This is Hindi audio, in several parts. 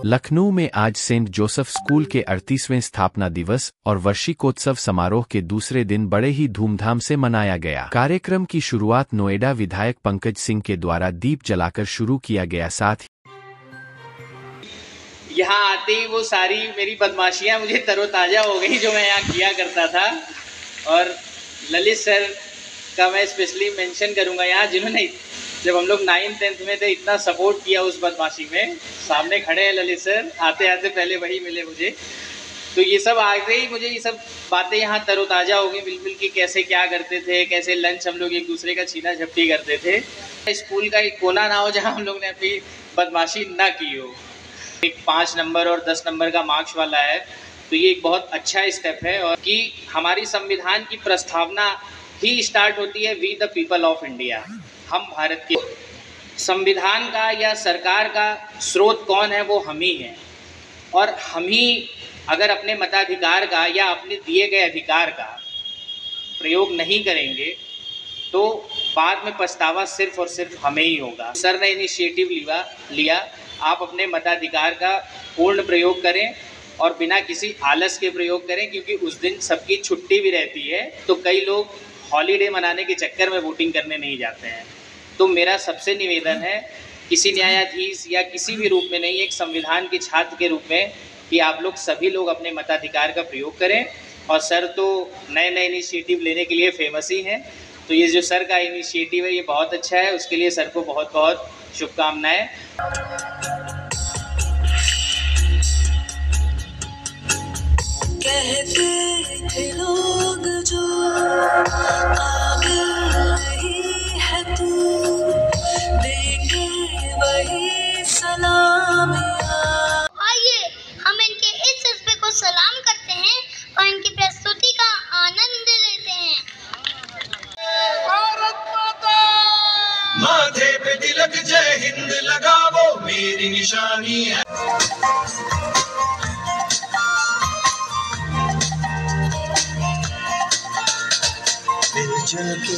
लखनऊ में आज सेंट जोसेफ स्कूल के 38वें स्थापना दिवस और वार्षिकोत्सव समारोह के दूसरे दिन बड़े ही धूमधाम से मनाया गया। कार्यक्रम की शुरुआत नोएडा विधायक पंकज सिंह के द्वारा दीप जलाकर शुरू किया गया। साथ यहाँ आते ही वो सारी मेरी बदमाशियाँ मुझे तरोताज़ा हो गई जो मैं यहाँ किया करता था। और ललित सर का मैं स्पेशली मेंशन करूँगा यहाँ, जिन्होंने जब हम लोग 9th 10th में थे इतना सपोर्ट किया उस बदमाशी में। सामने खड़े हैं ललित सर, आते आते पहले वही मिले मुझे। तो ये सब आगे ही मुझे ये सब बातें यहाँ तरोताज़ा हो गई बिल्कुल कि कैसे क्या करते थे, कैसे लंच हम लोग एक दूसरे का छीना झपटी करते थे। स्कूल का एक कोना ना हो जहाँ हम लोग ने अपनी बदमाशी ना की हो। एक 5 नंबर और 10 नंबर का मार्क्स वाला है, तो ये एक बहुत अच्छा स्टेप है। और कि हमारी संविधान की प्रस्तावना ही स्टार्ट होती है we the people of India. हम भारत के संविधान का या सरकार का स्रोत कौन है, वो हम ही हैं। और हम ही अगर अपने मताधिकार का या अपने दिए गए अधिकार का प्रयोग नहीं करेंगे तो बाद में पछतावा सिर्फ और सिर्फ हमें ही होगा। सर ने इनिशिएटिव लिया, आप अपने मताधिकार का पूर्ण प्रयोग करें और बिना किसी आलस के प्रयोग करें, क्योंकि उस दिन सबकी छुट्टी भी रहती है। तो कई लोग हॉलीडे मनाने के चक्कर में वोटिंग करने नहीं जाते हैं। तो मेरा सबसे निवेदन है, किसी न्यायाधीश या किसी भी रूप में नहीं, एक संविधान के छात्र के रूप में, कि आप लोग सभी लोग अपने मताधिकार का प्रयोग करें। और सर तो नए नए इनिशिएटिव लेने के लिए फेमस ही हैं, तो ये जो सर का इनिशिएटिव है ये बहुत अच्छा है। उसके लिए सर को बहुत बहुत शुभकामनाएं। कहते थे लोग जो नहीं है तू, देंगे वही सलाम। आइए हम इनके इस जज्बे को सलाम करते हैं और इनकी प्रस्तुति का आनंद लेते हैं। भारत माता माथे पे तिलक जय हिंद लगावो मेरी निशानी है। मिलजुल के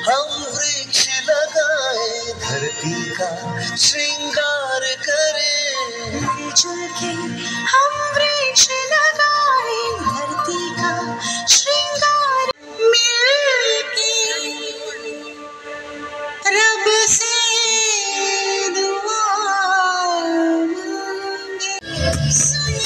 हम वृक्ष लगाए, धरती का श्रृंगार करें। मिलजुल के हम वृक्ष लगाए, धरती का श्रृंगार। मिलके रब से दुआ मांगे, सुनिए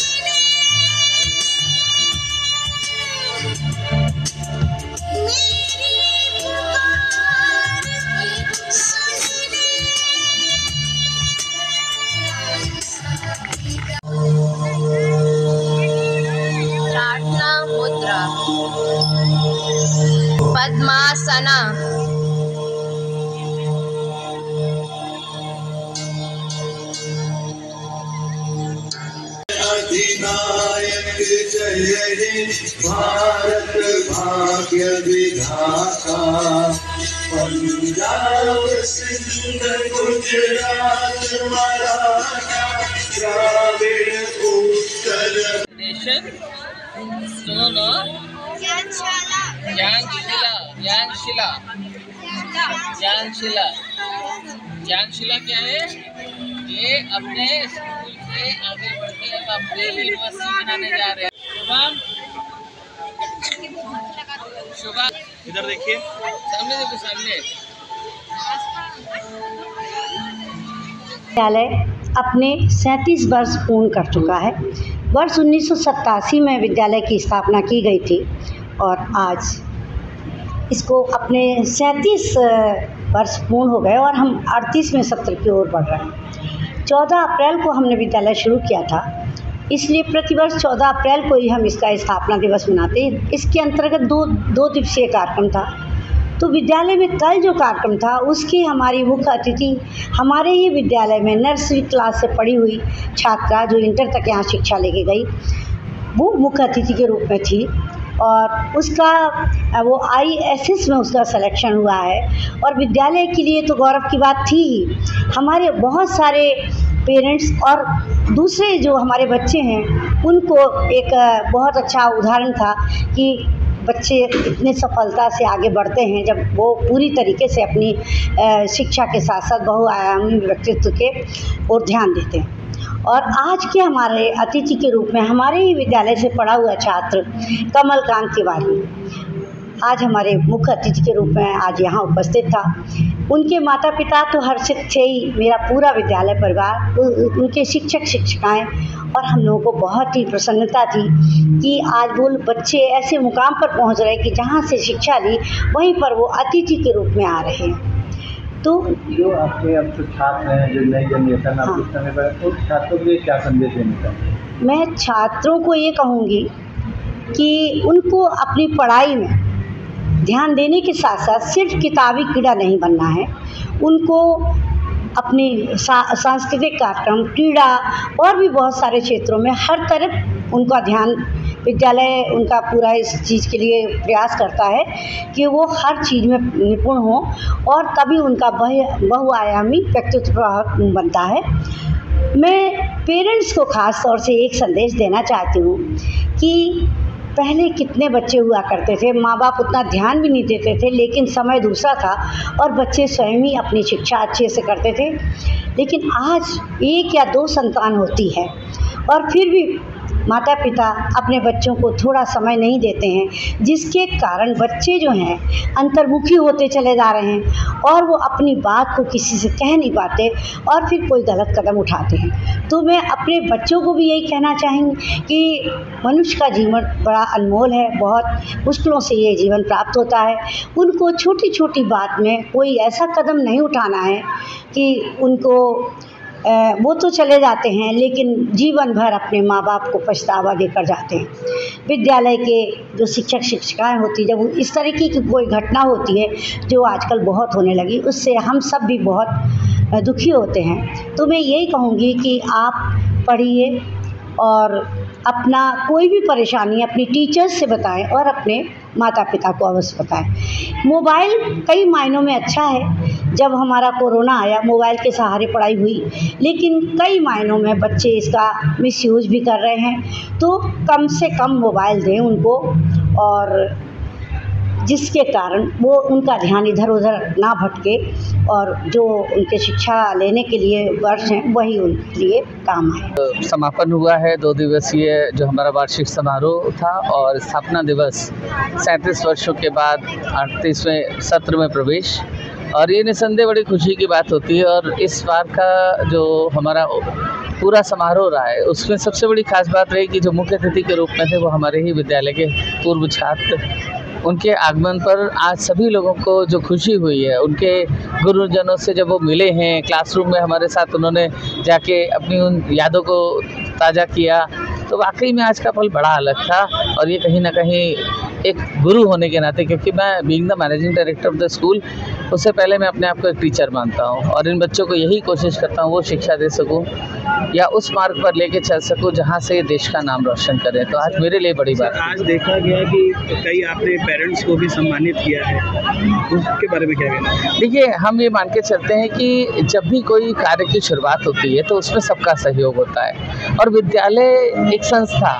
प्रार्थना मुद्रा पद्मासना। अधिनायक जय हे भारत भाग्य विधाता। पंजाब सिंध गुजरात मराठा द्राविड़ उत्तर। सुनो ना, ज्ञानशिला क्या है? ये अपने स्कूल से आगे बढ़ते हैं, अपने यूनिवर्सिटी बनाने जा रहे हैं। शुभम इधर देखिए, सामने देखो, सामने। विद्यालय अपने 37 वर्ष पूर्ण कर चुका है। वर्ष 1987 में विद्यालय की स्थापना की गई थी और आज इसको अपने 37 वर्ष पूर्ण हो गए और हम 38वें सत्र की ओर बढ़ रहे हैं। 14 अप्रैल को हमने विद्यालय शुरू किया था, इसलिए प्रतिवर्ष 14 अप्रैल को ही हम इसका स्थापना दिवस मनाते हैं। इसके अंतर्गत दो दिवसीय कार्यक्रम था। तो विद्यालय में कल जो कार्यक्रम था उसकी हमारी मुख्य अतिथि हमारे ही विद्यालय में नर्सरी क्लास से पढ़ी हुई छात्रा जो इंटर तक यहाँ शिक्षा लेके गई, वो मुख्य अतिथि के रूप में थी। और उसका वो ISS में उसका सिलेक्शन हुआ है और विद्यालय के लिए तो गौरव की बात थी ही। हमारे बहुत सारे पेरेंट्स और दूसरे जो हमारे बच्चे हैं उनको एक बहुत अच्छा उदाहरण था कि बच्चे इतने सफलता से आगे बढ़ते हैं जब वो पूरी तरीके से अपनी शिक्षा के साथ साथ बहुआयामी व्यक्तित्व के ओर ध्यान देते हैं। और आज के हमारे अतिथि के रूप में हमारे ही विद्यालय से पढ़ा हुआ छात्र कमलकांत तिवारी आज हमारे मुख्य अतिथि के रूप में आज यहाँ उपस्थित था। उनके माता पिता तो हर्षित थे ही, मेरा पूरा विद्यालय परिवार, उनके शिक्षक शिक्षिकाएं, और हम लोगों को बहुत ही प्रसन्नता थी कि आज वो बच्चे ऐसे मुकाम पर पहुँच रहे कि जहाँ से शिक्षा ली वहीं पर वो अतिथि के रूप में आ रहे हैं। तो जो आपके अब तो छात्र हैं, जो नई जनरेशन आप इस समय पर, तो छात्रों के लिए क्या संदेश देना चाहिए? मैं छात्रों को ये कहूँगी कि उनको अपनी पढ़ाई में ध्यान देने के साथ साथ सिर्फ किताबी कीड़ा नहीं बनना है। उनको अपनी सांस्कृतिक कार्यक्रम, क्रीड़ा और भी बहुत सारे क्षेत्रों में हर तरफ उनका ध्यान, विद्यालय उनका पूरा इस चीज़ के लिए प्रयास करता है कि वो हर चीज़ में निपुण हो और तभी उनका बहुआयामी व्यक्तित्व बनता है। मैं पेरेंट्स को ख़ास तौर से एक संदेश देना चाहती हूँ कि पहले कितने बच्चे हुआ करते थे, माँ बाप उतना ध्यान भी नहीं देते थे, लेकिन समय दूसरा था और बच्चे स्वयं ही अपनी शिक्षा अच्छे से करते थे। लेकिन आज 1 या 2 संतान होती है और फिर भी माता पिता अपने बच्चों को थोड़ा समय नहीं देते हैं, जिसके कारण बच्चे जो हैं अंतर्मुखी होते चले जा रहे हैं और वो अपनी बात को किसी से कह नहीं पाते और फिर कोई गलत कदम उठाते हैं। तो मैं अपने बच्चों को भी यही कहना चाहूँगी कि मनुष्य का जीवन बड़ा अनमोल है, बहुत मुश्किलों से ये जीवन प्राप्त होता है। उनको छोटी छोटी बात में कोई ऐसा कदम नहीं उठाना है कि उनको वो तो चले जाते हैं लेकिन जीवन भर अपने माँ बाप को पछतावा देकर जाते हैं। विद्यालय के जो शिक्षक शिक्षिकाएं होती, जब इस तरीके की कोई घटना होती है जो आजकल बहुत होने लगी, उससे हम सब भी बहुत दुखी होते हैं। तो मैं यही कहूँगी कि आप पढ़िए और अपना कोई भी परेशानी अपनी टीचर्स से बताएं और अपने माता पिता को अवश्य बताएं। मोबाइल कई मायनों में अच्छा है। जब हमारा कोरोना आया मोबाइल के सहारे पढ़ाई हुई, लेकिन कई मायनों में बच्चे इसका मिसयूज भी कर रहे हैं। तो कम से कम मोबाइल दें उनको, और जिसके कारण वो उनका ध्यान इधर उधर ना भटके और जो उनके शिक्षा लेने के लिए वर्ष हैं वही उनके लिए काम आए। समापन हुआ है 2 दिवसीय जो हमारा वार्षिक समारोह था और स्थापना दिवस 37 वर्षों के बाद 38वें सत्र में प्रवेश, और ये निसंदेह बड़ी खुशी की बात होती है। और इस बार का जो हमारा पूरा समारोह रहा है उसमें सबसे बड़ी खास बात रही कि जो मुख्य अतिथि के रूप में थे वो हमारे ही विद्यालय के पूर्व छात्र। उनके आगमन पर आज सभी लोगों को जो खुशी हुई है, उनके गुरुजनों से जब वो मिले हैं, क्लासरूम में हमारे साथ उन्होंने जाके अपनी उन यादों को ताज़ा किया, तो वाकई में आज का पल बड़ा अलग था। और ये कहीं ना कहीं एक गुरु होने के नाते, क्योंकि मैं being the managing director of the school, उससे पहले मैं अपने आप को एक टीचर मानता हूँ और इन बच्चों को यही कोशिश करता हूँ वो शिक्षा दे सकूँ या उस मार्ग पर लेके चल सकूँ जहाँ से देश का नाम रोशन करें। तो आज मेरे लिए बड़ी बात। आज देखा गया कि कई आपने पेरेंट्स को भी सम्मानित किया है, उसके बारे में क्या कहना है? देखिए, हम ये मान के चलते हैं कि जब भी कोई कार्य की शुरुआत होती है तो उसमें सबका सहयोग होता है, और विद्यालय एक संस्था,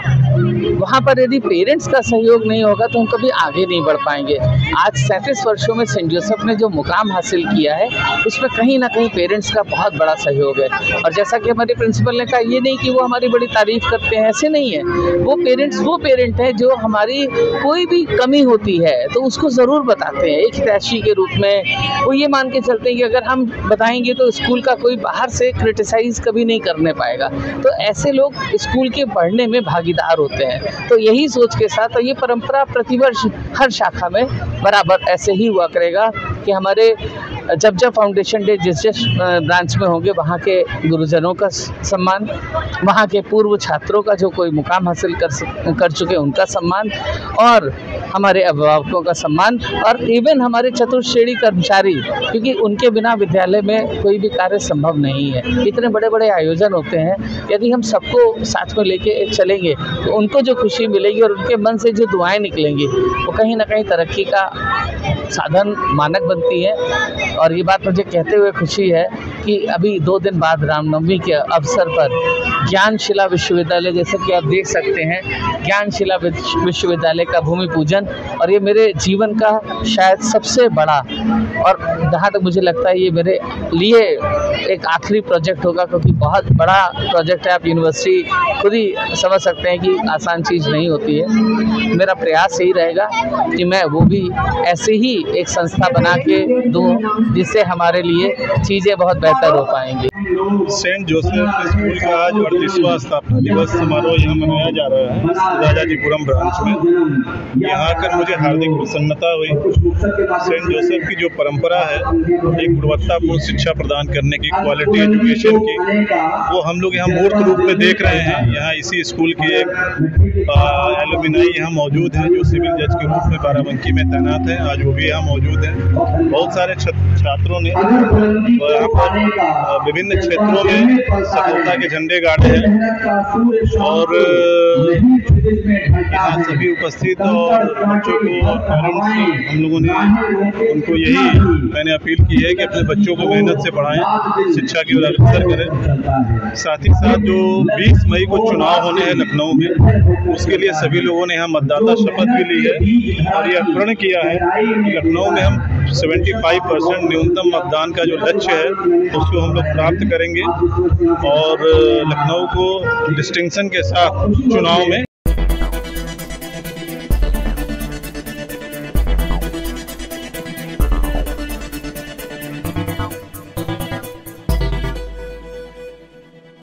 वहाँ पर यदि पेरेंट्स का सहयोग नहीं होगा तो हम कभी आगे नहीं बढ़ पाएंगे। आज 37 वर्षों में सेंट जोसेफ ने जो मुकाम हासिल किया है उसमें कहीं ना कहीं पेरेंट्स का बहुत बड़ा सहयोग है। और जैसा कि हमारे प्रिंसिपल ने कहा, ये नहीं कि वो हमारी बड़ी तारीफ करते हैं, ऐसे नहीं है। वो पेरेंट हैं जो हमारी कोई भी कमी होती है तो उसको ज़रूर बताते हैं एक हितैषी के रूप में। वो ये मान के चलते हैं कि अगर हम बताएंगे तो स्कूल का कोई बाहर से क्रिटिसाइज़ कभी नहीं करने पाएगा। तो ऐसे लोग स्कूल के बढ़ने में भागीदार होते हैं। तो यही सोच के साथ, और ये परंपरा प्रतिवर्ष हर शाखा में बराबर ऐसे ही हुआ करेगा कि हमारे जब फाउंडेशन डे जिस ब्रांच में होंगे वहाँ के गुरुजनों का सम्मान, वहाँ के पूर्व छात्रों का जो कोई मुकाम हासिल कर चुके उनका सम्मान, और हमारे अभिभावकों का सम्मान, और इवन हमारे चतुर्श्रेणी कर्मचारी, क्योंकि उनके बिना विद्यालय में कोई भी कार्य संभव नहीं है। इतने बड़े बड़े आयोजन होते हैं, यदि हम सबको साथ में लेके चलेंगे तो उनको जो खुशी मिलेगी और उनके मन से जो दुआएं निकलेंगी वो कहीं ना कहीं तरक्की का साधन मानक बनती है। और ये बात मुझे कहते हुए खुशी है कि अभी 2 दिन बाद रामनवमी के अवसर पर ज्ञानशिला विश्वविद्यालय, जैसे कि आप देख सकते हैं, ज्ञानशिला विश्वविद्यालय का भूमि पूजन, और ये मेरे जीवन का शायद सबसे बड़ा और जहाँ तक मुझे लगता है ये मेरे लिए एक आखिरी प्रोजेक्ट होगा, क्योंकि बहुत बड़ा प्रोजेक्ट है। आप यूनिवर्सिटी खुद ही समझ सकते हैं कि आसान चीज़ नहीं होती है। मेरा प्रयास यही रहेगा कि मैं वो भी ऐसे ही एक संस्था बना के दूँ जिससे हमारे लिए चीज़ें बहुत बेहतर हो पाएंगी। सेंट जोसेफ स्कूल का आज 38वां स्थापना दिवस समारोह यहाँ मनाया जा रहा है राजाजीपुरम ब्रांच में। यहाँ आकर मुझे हार्दिक प्रसन्नता हुई। सेंट जोसेफ की जो परंपरा है एक गुणवत्तापूर्ण शिक्षा प्रदान करने की, क्वालिटी एजुकेशन की, वो हम लोग यहाँ मूर्त रूप में देख रहे हैं। यहाँ इसी स्कूल की एक एलुमनाई यहाँ मौजूद है जो सिविल जज के रूप में बाराबंकी में तैनात है। आज वो भी यहाँ मौजूद है। बहुत सारे छात्रों ने यहाँ पर विभिन्न क्षेत्रों में सफलता के झंडे गाड़े हैं और यहाँ सभी उपस्थित और बच्चों को पेरेंट्स हम लोगों ने उनको यही मैंने अपील की है कि अपने बच्चों को मेहनत से पढ़ाएं, शिक्षा की ओर अग्रसर करें। साथ ही साथ जो 20 मई को चुनाव होने हैं लखनऊ में, उसके लिए सभी लोगों ने यहाँ मतदाता शपथ भी ली है और यह प्रण किया है कि लखनऊ में हम 75% न्यूनतम मतदान का जो लक्ष्य है उसको हम लोग प्राप्त करेंगे और लखनऊ को डिस्टिंक्शन के साथ चुनाव में